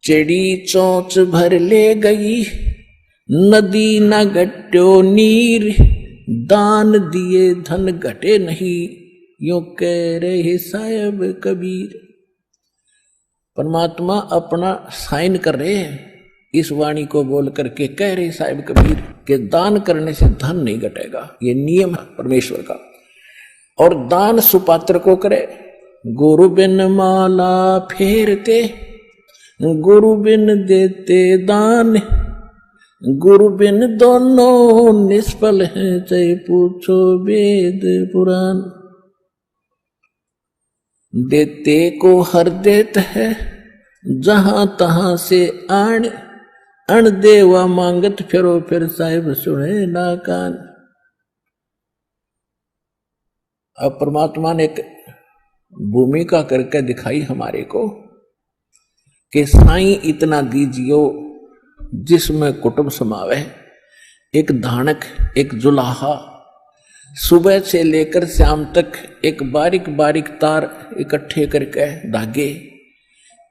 चिड़ी चोंच भर ले गई, नदी न घट्यो नीर, दान दिए धन घटे नहीं, यूं कह रहे साहब कबीर। परमात्मा अपना साइन कर रहे हैं इस वाणी को बोल करके, कह रहे साहब कबीर कि दान करने से धन नहीं घटेगा, ये नियम है परमेश्वर का। और दान सुपात्र को करे। गुरु बिन माला फेरते, गुरु बिन देते दान, गुरु बिन दोनों निष्फल हैं, चाहे पूछो वेद पुराण। देते को हर देत है, जहां तहां से आण, अण देवा मांगत फिरो, फिर साहिब सुने ना कान। अब परमात्मा ने एक भूमिका करके दिखाई हमारे को कि साईं इतना दीजियो जिसमें कुटुंब समावे, एक धानक, एक जुलाहा, सुबह से लेकर शाम तक एक बारीक बारीक तार इकट्ठे करके धागे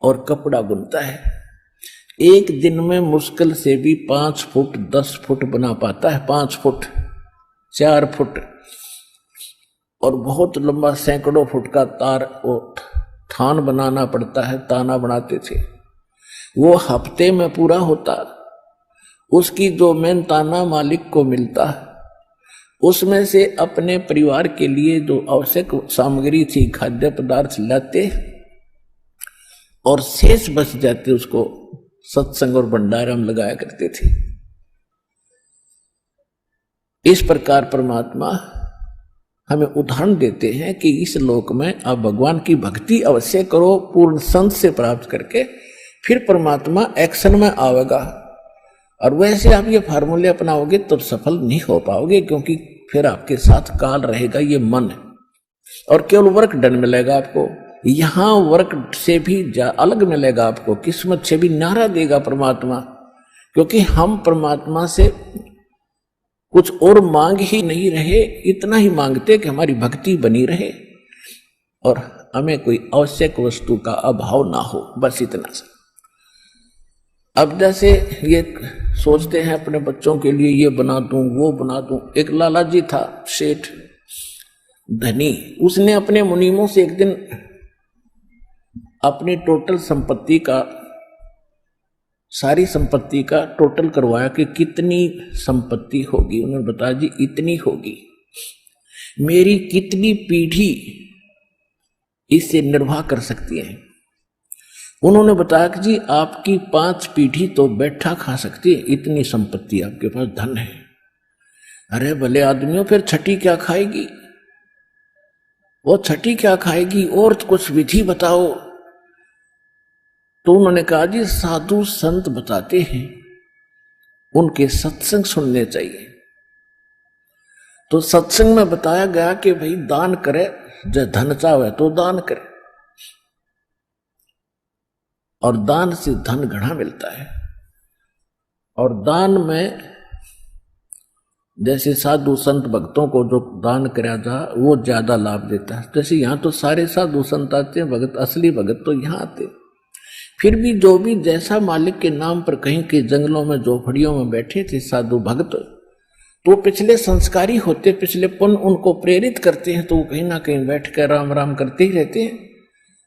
और कपड़ा बुनता है। एक दिन में मुश्किल से भी 5 फुट 10 फुट बना पाता है, 5 फुट 4 फुट, और बहुत लंबा सैकड़ों फुट का तार वो थान बनाना पड़ता है। ताना बनाते थे, वो हफ्ते में पूरा होता। उसकी जो मेहनताना मालिक को मिलता, उसमें से अपने परिवार के लिए जो आवश्यक सामग्री थी, खाद्य पदार्थ लाते और शेष बच जाते, उसको सत्संग और भंडारा में लगाया करते थे। इस प्रकार परमात्मा हमें उदाहरण देते हैं कि इस लोक में आप भगवान की भक्ति अवश्य करो, पूर्ण संत से प्राप्त करके, फिर परमात्मा एक्शन में आवेगा। और वैसे आप ये फार्मूले अपनाओगे तो सफल नहीं हो पाओगे, क्योंकि फिर आपके साथ काल रहेगा, ये मन है, और केवल वर्क डन मिलेगा आपको। यहां वर्क से भी अलग मिलेगा आपको, किस्मत से भी नारा देगा परमात्मा, क्योंकि हम परमात्मा से कुछ और मांग ही नहीं रहे, इतना ही मांगते कि हमारी भक्ति बनी रहे और हमें कोई आवश्यक वस्तु का अभाव ना हो, बस इतना सा। अब जैसे ये सोचते हैं अपने बच्चों के लिए ये बना दूं वो बना दूं। एक लाला जी था सेठ धनी, उसने अपने मुनीमों से एक दिन अपनी टोटल संपत्ति का, सारी संपत्ति का टोटल करवाया कि कितनी संपत्ति होगी। उन्होंने बताया जी इतनी होगी, मेरी कितनी पीढ़ी इससे निर्वाह कर सकती है। उन्होंने बताया कि जी आपकी 5 पीढ़ी तो बैठा खा सकती है, इतनी संपत्ति आपके पास, धन है। अरे भले आदमियों, फिर छठी क्या खाएगी? वो छठी क्या खाएगी? और कुछ विधि बताओ। तो उन्होंने कहा जी साधु संत बताते हैं, उनके सत्संग सुनने चाहिए। तो सत्संग में बताया गया कि भाई दान करे, जो धन चाहे तो दान करे, और दान से धन घना मिलता है। और दान में जैसे साधु संत भक्तों को जो दान कराया जा, वो ज्यादा लाभ देता है। जैसे यहाँ तो सारे साधु संत आते हैं, भगत, असली भगत तो यहाँ आते। फिर भी जो भी जैसा मालिक के नाम पर कहीं के जंगलों में झोपड़ियों में बैठे थे साधु भक्त, तो पिछले संस्कारी होते, पिछले पुण्य उनको प्रेरित करते हैं, तो वो कहीं ना कहीं बैठ कर राम राम करते ही रहते हैं।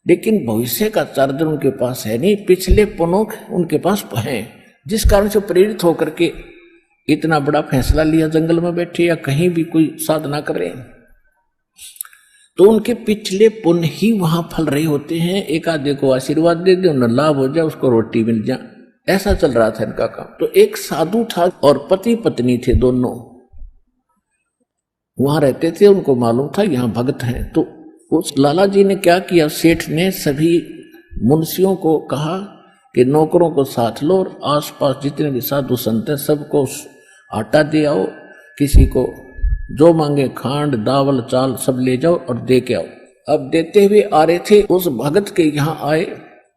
लेकिन भविष्य का चार्जर उनके पास है नहीं, पिछले पुण्य उनके पास हैं, जिस कारण से प्रेरित होकर के इतना बड़ा फैसला लिया, जंगल में बैठे या कहीं भी कोई साधना कर रहे हैं। तो उनके पिछले पुण्य ही वहां फल रहे होते हैं। एक आधे को आशीर्वाद दे दे, उन्हें लाभ हो जाए, उसको रोटी मिल जाए, ऐसा चल रहा था इनका काम। तो एक साधु था और पति पत्नी थे, दोनों वहां रहते थे। उनको मालूम था यहाँ भगत हैं। तो उस लाला जी ने क्या किया, सेठ ने सभी मुंशियों को कहा कि नौकरों को साथ लो और आसपास जितने भी साधु संत हैं सबको आटा दे आओ, किसी को जो मांगे खांड दावल चाल सब ले जाओ और दे के आओ। अब देते हुए आ रहे थे, उस भगत के यहाँ आए।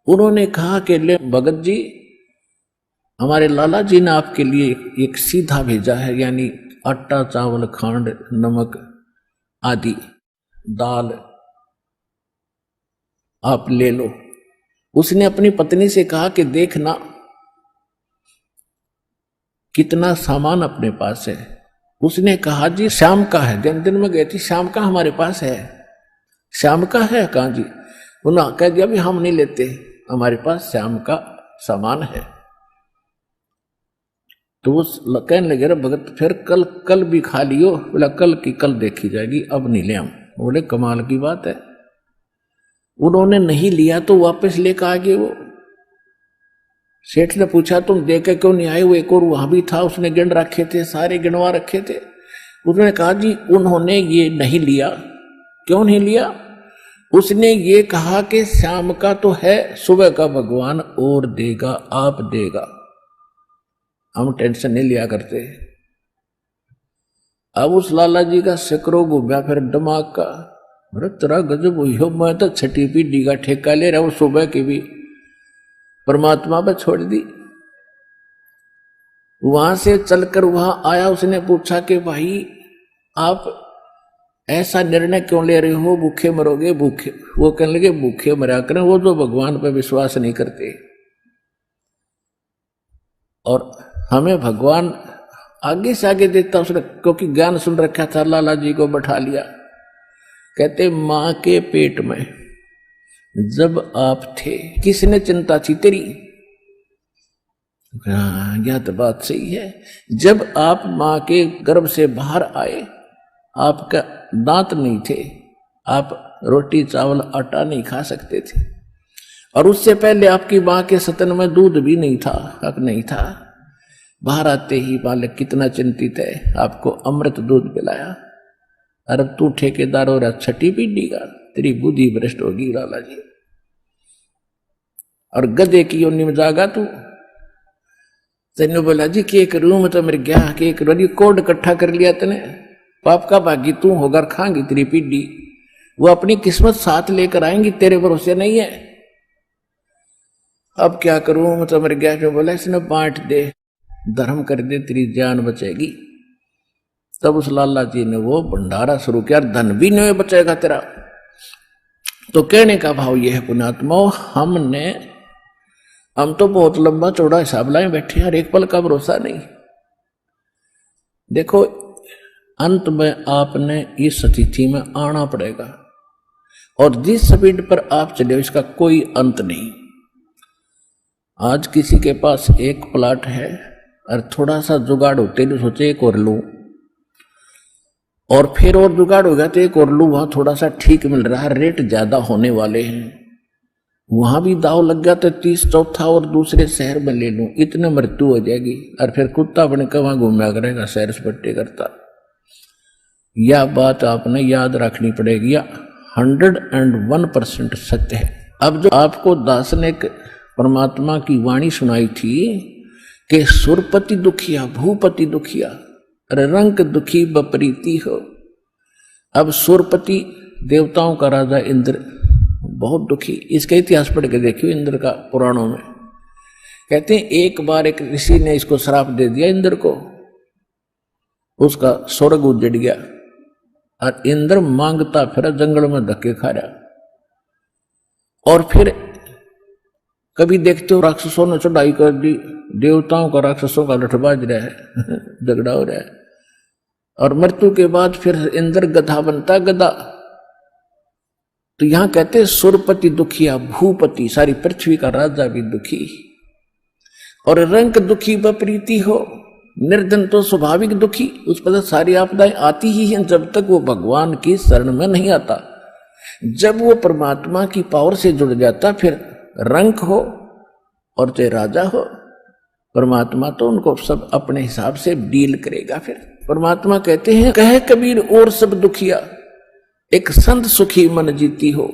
उन्होंने कहा कि ले भगत जी, हमारे लाला जी ने आपके लिए एक सीधा भेजा है, यानी आटा चावल खांड नमक आदि दाल आप ले लो। उसने अपनी पत्नी से कहा कि देखना कितना सामान अपने पास है। उसने कहा जी शाम का है। दिन में गई थी, शाम का हमारे पास है। शाम का है कहा जी। उन्होंने कह दिया भी हम नहीं लेते, हमारे पास शाम का सामान है। तो वो कहने लगे रे भगत फिर कल भी खा लियो। बोला कल की कल देखी जाएगी, अब नहीं ले हम। बोले कमाल की बात है। उन्होंने नहीं लिया तो वापस लेकर आ गए। वो सेठ ने पूछा तुम दे के क्यों नहीं आए? वो एक और वहां भी था, उसने गिन रखे थे, सारे गिनवा रखे थे। उन्होंने कहा जी उन्होंने ये नहीं लिया। क्यों नहीं लिया? उसने ये कहा कि शाम का तो है, सुबह का भगवान और देगा, आप देगा, हम टेंशन नहीं लिया करते। अब उस लाला जी का सिकरो घूमया फिर दिमाग का, अरे तेरा गजब हुई हो, मैं तो छठी पीढ़ी का ठेका ले रहा हूं, सुबह की भी परमात्मा पर छोड़ दी। वहां से चलकर वहां आया, उसने पूछा कि भाई आप ऐसा निर्णय क्यों ले रहे हो, भूखे मरोगे? भूखे, वो कहने लगे भूखे मरा करें वो जो भगवान पर विश्वास नहीं करते। और हमें भगवान आगे से आगे देता उसने, क्योंकि ज्ञान सुन रखा था। लाला जी को बैठा लिया, कहते मां के पेट में जब आप थे किसने चिंता थी तेरी? हाँ यह तो बात सही है। जब आप मां के गर्भ से बाहर आए आपका दांत नहीं थे, आप रोटी चावल आटा नहीं खा सकते थे, और उससे पहले आपकी मां के स्तन में दूध भी नहीं था, हक नहीं था। बाहर आते ही बालक कितना चिंतित है, आपको अमृत दूध पिलाया। अरे तू ठेकेदार हो रहा छठी पीढ़ी का, तेरी बुद्धि भ्रष्ट होगी लाला जी। और गधे की योनि में जागा तू। तेने बोला जी के करूं मैं तो मेरे गया के करूं, कोड इकट्ठा कर लिया तने, पाप का भागी तू होकर खाएंगी तेरी पीढ़ी। वो अपनी किस्मत साथ लेकर आएंगी, तेरे भरोसे नहीं है। अब क्या करूं मैं तो मेरे गया। जो बोला इसने बांट दे, धर्म कर दे, तेरी जान बचेगी। तब उस लाला जी ने वो भंडारा शुरू किया, धन भी नहीं बचेगा तेरा। तो कहने का भाव यह है पुण्यात्मा, हम तो बहुत लंबा चौड़ा हिसाब लाए बैठे हैं, एक पल का भरोसा नहीं। देखो अंत में आपने इस स्थिति में आना पड़ेगा, और जिस स्पीड पर आप चले इसका कोई अंत नहीं। आज किसी के पास एक प्लाट है और थोड़ा सा जुगाड़ होते तो सोचे एक और लूं, और फिर और जुगाड़ हो गया तो एक और लूं, वहां थोड़ा सा ठीक मिल रहा है, रेट ज्यादा होने वाले हैं, वहां भी दाव लग गया तो 30 चौथा और दूसरे शहर में ले लूं, इतने मृत्यु हो जाएगी। और फिर कुत्ता बने के वहां घूमया करेगा, सैर सपट्टे करता। यह बात आपने याद रखनी पड़ेगी, 101% सत्य है। अब जो आपको दास ने परमात्मा की वाणी सुनाई थी कि सुरपति दुखिया भूपति दुखिया, रंक दुखी बपरीति हो। अब सुरपति देवताओं का राजा इंद्र बहुत दुखी, इसका इतिहास पढ़ के देखियो इंद्र का पुराणों में। कहते हैं एक बार एक ऋषि ने इसको श्राप दे दिया इंद्र को, उसका स्वर्ग उजड़ गया और इंद्र मांगता फिर जंगल में धक्के खा रहा। और फिर कभी देखते हो राक्षसों ने चढ़ाई कर दी, देवताओं का राक्षसों का लठबाज रहा है झगड़ा हो रहा है, और मृत्यु के बाद फिर इंद्र गधा बनता, गधा। तो यहां कहते हैं सुरपति दुखिया भूपति, सारी पृथ्वी का राजा भी दुखी, और रंक दुखी बप्रीति हो। निर्धन तो स्वाभाविक दुखी, उस पर सारी आपदाएं आती ही हैं जब तक वो भगवान की शरण में नहीं आता। जब वो परमात्मा की पावर से जुड़ जाता फिर रंक हो और चाहे राजा हो, परमात्मा तो उनको सब अपने हिसाब से डील करेगा। फिर परमात्मा कहते हैं कहे कबीर और सब दुखिया, एक संत सुखी मन जीती हो।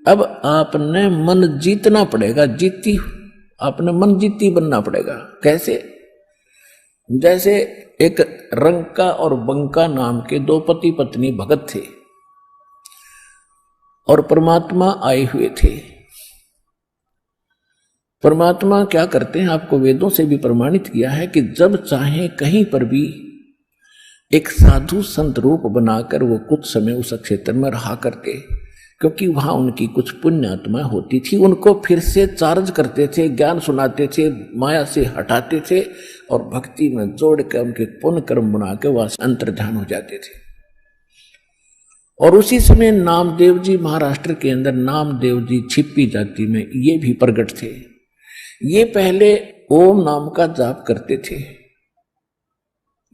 अब आपने मन जीतना पड़ेगा, जीती आपने मन जीती बनना पड़ेगा। कैसे? जैसे एक रंका और बंका नाम के दो पति पत्नी भगत थे, और परमात्मा आए हुए थे। परमात्मा क्या करते हैं, आपको वेदों से भी प्रमाणित किया है कि जब चाहे कहीं पर भी एक साधु संत रूप बनाकर वो कुछ समय उस क्षेत्र में रहा करके क्योंकि वहां उनकी कुछ पुण्य आत्मा होती थी, उनको फिर से चार्ज करते थे, ज्ञान सुनाते थे, माया से हटाते थे और भक्ति में जोड़ के उनके पुण्य कर्म बना के वह अंतर्ध्यान हो जाते थे। और उसी समय नामदेव जी महाराष्ट्र के अंदर नामदेव जी छिप्पी जाति में ये भी प्रकट थे। ये पहले ओम नाम का जाप करते थे।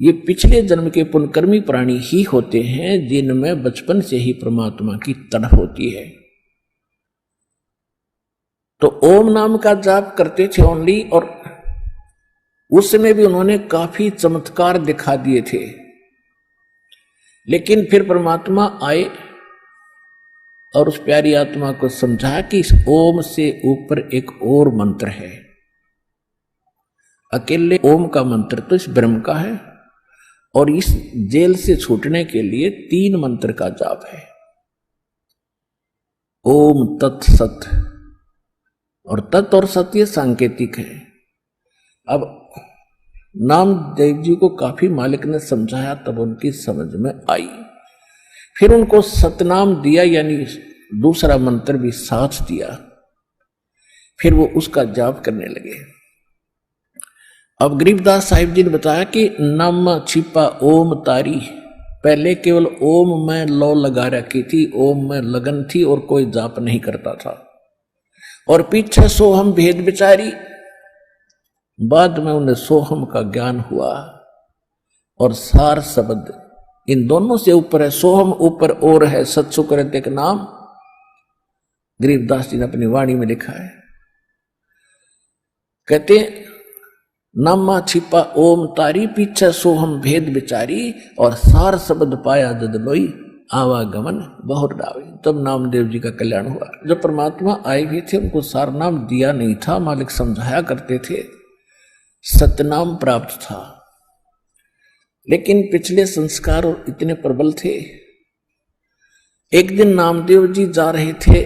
ये पिछले जन्म के पुण्यकर्मी प्राणी ही होते हैं जिनमें बचपन से ही परमात्मा की तड़प होती है। तो ओम नाम का जाप करते थे ओनली, और उस समय भी उन्होंने काफी चमत्कार दिखा दिए थे। लेकिन फिर परमात्मा आए और उस प्यारी आत्मा को समझा कि इस ओम से ऊपर एक और मंत्र है। अकेले ओम का मंत्र तो इस ब्रह्म का है, और इस जेल से छूटने के लिए 3 मंत्र का जाप है। ओम तत् सत, और तत् और सत ये सांकेतिक है। अब नामदेव जी को काफी मालिक ने समझाया, तब उनकी समझ में आई। फिर उनको सतनाम दिया, यानी दूसरा मंत्र भी साथ दिया। फिर वो उसका जाप करने लगे। अब गरीबदास साहिब जी ने बताया कि नम छिपा ओम तारी, पहले केवल ओम में लौ लगा रखी थी, ओम में लगन थी और कोई जाप नहीं करता था। और पीछे सोहम भेद विचारी, बाद में उन्हें सोहम का ज्ञान हुआ। और सार शब्द इन दोनों से ऊपर है, सोहम ऊपर और है, सत्सुकृत एक नाम गरीबदास जी ने अपनी वाणी में लिखा है। कहते नामा छिपा ओम तारी, पीछे सोहम भेद विचारी, और सार शब्द पाया जद लोई, आवागमन बहुत डावे। तब नामदेव जी का कल्याण हुआ। जब परमात्मा आए भी थे उनको सार नाम दिया नहीं था, मालिक समझाया करते थे, सतनाम प्राप्त था। लेकिन पिछले संस्कार इतने प्रबल थे। एक दिन नामदेव जी जा रहे थे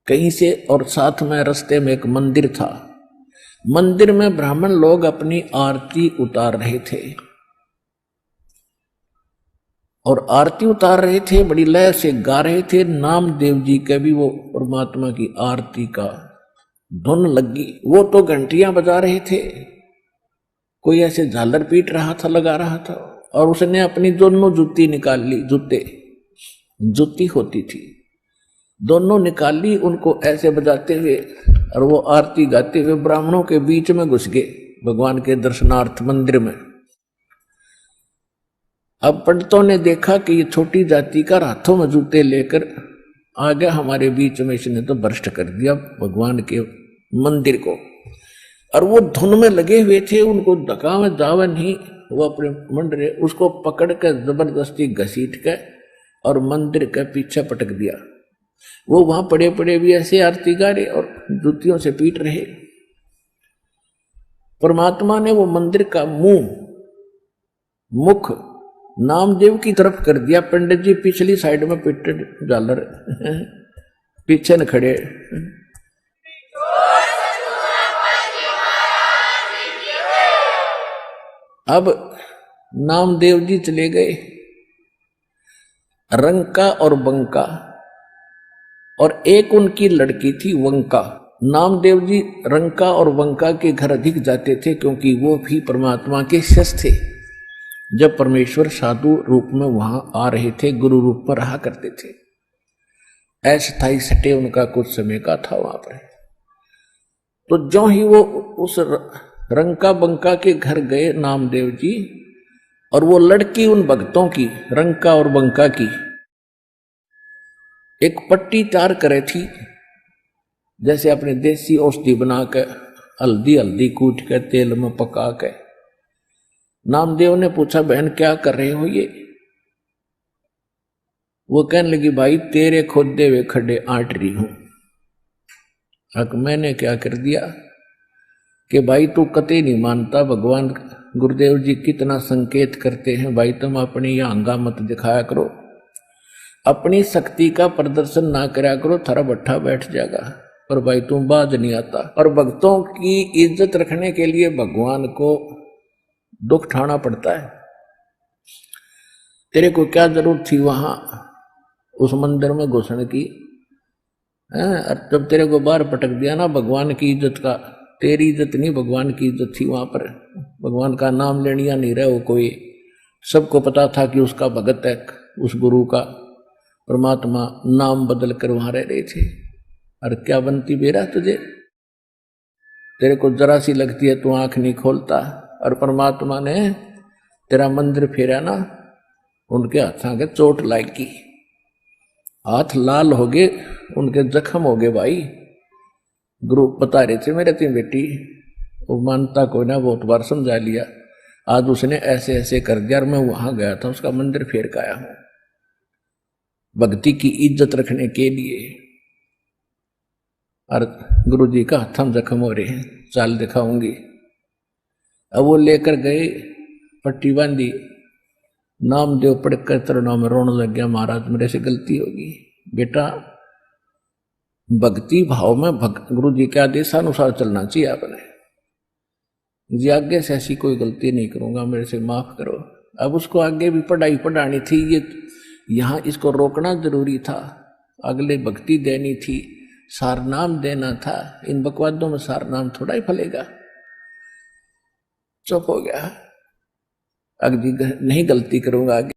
कहीं से, और साथ में रास्ते में एक मंदिर था। मंदिर में ब्राह्मण लोग अपनी आरती उतार रहे थे, और आरती उतार रहे थे, बड़ी लय से गा रहे थे। नामदेव जी के भी वो परमात्मा की आरती का धुन लगी। वो तो घंटियां बजा रहे थे, कोई ऐसे झालर पीट रहा था, लगा रहा था, और उसने अपनी दोनों जूती निकाल ली, जूती होती थी, दोनों निकाल ली, उनको ऐसे बजाते हुए, और वो आरती गाते हुए ब्राह्मणों के बीच में घुस गए भगवान के दर्शनार्थ मंदिर में। अब पंडितों ने देखा कि ये छोटी जाति का हाथों में जूते लेकर आ गया हमारे बीच में, इसने तो भ्रष्ट कर दिया भगवान के मंदिर को। और वो धुन में लगे हुए थे, उनको धक्का में जावा नहीं, वो अपने मंडरे उसको पकड़ कर जबरदस्ती घसीट के और मंदिर के पीछे पटक दिया। वो वहां पड़े पड़े भी ऐसे आरती गा रहे और जूतियों से पीट रहे। परमात्मा ने वो मंदिर का मुख नामदेव की तरफ कर दिया। पंडित जी पिछली साइड में पिटे झालर पीछे न खड़े। अब नामदेव जी चले गए रंका और बंका, और एक उनकी लड़की थी वंका। नामदेव जी रंका और वंका के घर अधिक जाते थे, क्योंकि वो भी परमात्मा के शिष्य थे। जब परमेश्वर साधु रूप में वहां आ रहे थे, गुरु रूप में रहा करते थे। अस्थायी सटे उनका कुछ समय का था वहां पर। तो जो ही वो उस रंका बंका के घर गए नामदेव जी, और वो लड़की उन भक्तों की, रंका और बंका की, एक पट्टी तैयार करे थी, जैसे अपने देसी औषधि बना के हल्दी कूट के तेल में पका के। नामदेव ने पूछा, बहन क्या कर रहे हो ये? वो कहने लगी, भाई तेरे खोदे हुए खड्डे आट रही हूं। अब मैंने क्या कर दिया कि भाई तू कतई नहीं मानता, भगवान गुरुदेव जी कितना संकेत करते हैं, भाई तुम अपनी यह अंगा मत दिखाया करो, अपनी शक्ति का प्रदर्शन ना करा करो, थारा भट्ठा बैठ जाएगा, पर भाई तुम बाज नहीं आता। और भक्तों की इज्जत रखने के लिए भगवान को दुख ठाना पड़ता है। तेरे को क्या जरूरत थी वहां उस मंदिर में घुसने की। और जब तेरे को बाहर पटक दिया ना भगवान की इज्जत का, तेरी इज्जत नहीं भगवान की इज्जत थी वहां पर। भगवान का नाम लेनिया नहीं रहे वो कोई, सबको पता था कि उसका भगत है, उस गुरु का। परमात्मा नाम बदल कर वहां रह रहे थे। और क्या बनती बेरा तुझे, तेरे को जरा सी लगती है तू आंख नहीं खोलता। और परमात्मा ने तेरा मंदिर फेरा ना, उनके हाथों के चोट लागी, हाथ लाल हो गए, उनके जख्म हो गए भाई। गुरु बता रहे थे मेरे तीन बेटी, वो मानता कोई ना, बहुत बार समझा लिया। आज उसने ऐसे ऐसे कर दिया और मैं वहां गया था, उसका मंदिर फेर के आया हूं भक्ति की इज्जत रखने के लिए। और गुरु जी का हथम जख्म हो रहे हैं, चाल दिखाऊंगी। अब वो लेकर गए, पट्टी बांधी, नाम देव पढ़कर तरुणा में रोने लग गया, महाराज मेरे से गलती होगी। बेटा भक्ति भाव में गुरु जी के आदेशानुसार चलना चाहिए आपने जी, आगे से ऐसी कोई गलती नहीं करूंगा, मेरे से माफ करो। अब उसको आगे भी पढ़ाई पढ़ानी थी, ये यहां इसको रोकना जरूरी था, अगले भक्ति देनी थी, सारनाम देना था। इन बकवादों में सारनाम थोड़ा ही फलेगा। चुप हो गया, अगली नहीं गलती करूंगा आगे।